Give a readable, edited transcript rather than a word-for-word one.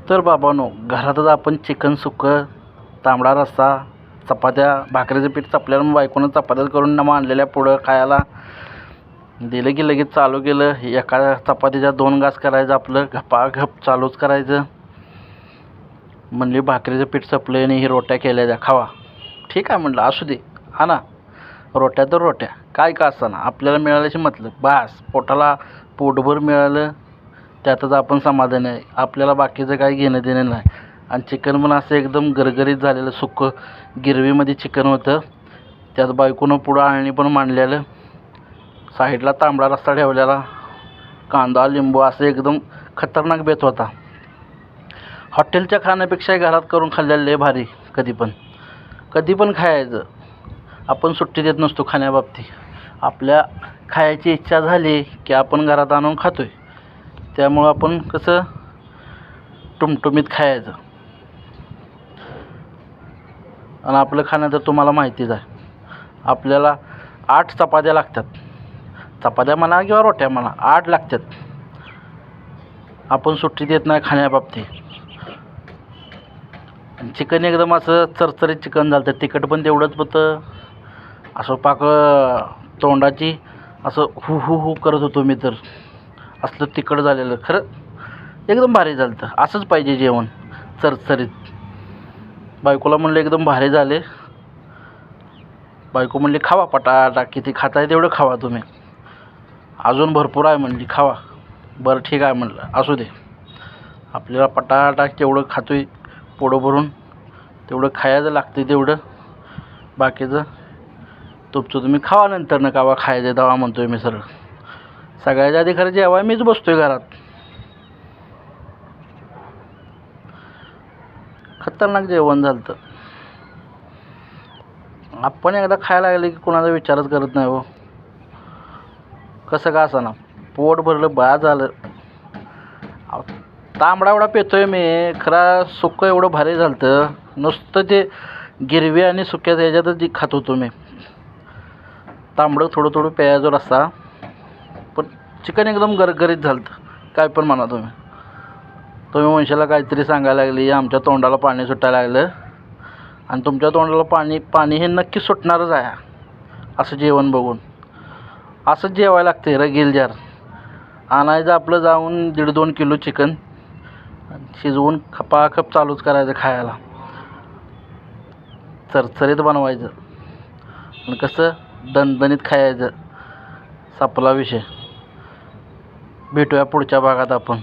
तर बाबांनो, घरातच आपण चिकन सुक्कं, तांबडा रस्सा, चपात्या, भाकरीचं पीठ चपल्याला बायकोनं चपात्या करून नमा आणलेल्या पुढं खायला दिलं की लगेच चालू केलं. एका चपातीच्या 2 घास करायचं, आपलं घपाघप चालूच करायचं. म्हणली भाकरीचं पीठ संपलं आणि ही रोट्या केल्या द्या, खावा. ठीक आहे म्हटलं, असू दे, हा ना, रोट्या तर रोट्या, काय का असताना आपल्याला मिळाल्याशी मतलब बास. पोटाला पोटभर मिळालं त्यातच आपण समाधान आहे. आपल्याला बाकीचं काही घेणं देणं नाही. आणि चिकन पण असं एकदम गरगरीत झालेलं, सुक्कं गिरवीमध्ये चिकन होतं. त्यात बायकोनं पुढं आळणी पण मांडलेलं, साईडला तांबडा रस्सा ठेवलेला, कांदा लिंबू असं एकदम खतरनाक बेत होता. हॉटेलच्या खाण्यापेक्षा घरात करून खाल्लेलं लय भारी. कधी पण खायचं. आपण सुट्टी देत नसतो खाण्याबाबतीत. आपल्या खायची इच्छा झाली की आपण घरात आणून खातो आहे. त्यामुळं आपण कसं टुमटुमीत खायचं. आणि आपलं खाणं तर तुम्हाला माहितीच आहे. आपल्याला 8 चपात्या लागतात. चपात्या म्हणा किंवा रोट्या म्हणा, 8 लागतात. आपण सुट्टी देत नाही खाण्याबाबतीत. चिकन एकदम असं चरचरीत चिकन झालं तर तिखट पण तेवढंच होतं. असं पाक तोंडाची असं हू हू हू करत होतो मी तर. असलं तिखट झालेलं, खरं एकदम भारी झालं होतं. असंच पाहिजे जेवण, चरचरीत. बायकोला म्हणलं एकदम भारी झाले. बायको म्हणली खावा पटाटा, किती खाताय तेवढं खावा तुम्ही, अजून भरपूर आहे म्हणली, खावा. बरं ठीक आहे म्हणलं, असू दे. आपल्याला पटाटा तेवढं खातोय पोटं भरून, तेवढं खायचं लागतं तेवढं. बाकीचं तुमचं तुम्ही खावा, नंतर न कावा खायचं दवा म्हणतोय मी सरळ. सगळ्याच्या आधी खरं जेवाय मीच बसतोय घरात. खतरनाक जेवण झालं होतं. आपण एकदा खायला लागले की कोणाचा विचारच करत नाही हो. कसं का असा ना, पोट भरलं बा झालं. तांबडा एवढा पेतोय मी, खरा सुक्कं एवढं भारी झालं होतं. नुसतं ते गिरवी आणि सुक्या ह्याच्यातच जी खात होतो मी. तांबडं थोडं थोडं प्यायचं रस्सा, पण चिकन एकदम गरगरीत झालं होतं. काय पण म्हणा तुम्ही. तुम्ही वंशाला काहीतरी सांगायला लागली, आमच्या तोंडाला पाणी सुटायला लागलं. आणि तुमच्या तोंडाला पाणी हे नक्की सुटणारच आहे असं जेवण बघून. असंच जेवायला लागते रगील जार. आणायचं आपलं जाऊन 1.5-2 किलो चिकन, शिजवून खपाखप चालूच करायचं खायला. चरचरीत बनवायचं आणि कसं दणदणीत खायचं. संपला विषय. भेटूया पुढच्या भागात आपण.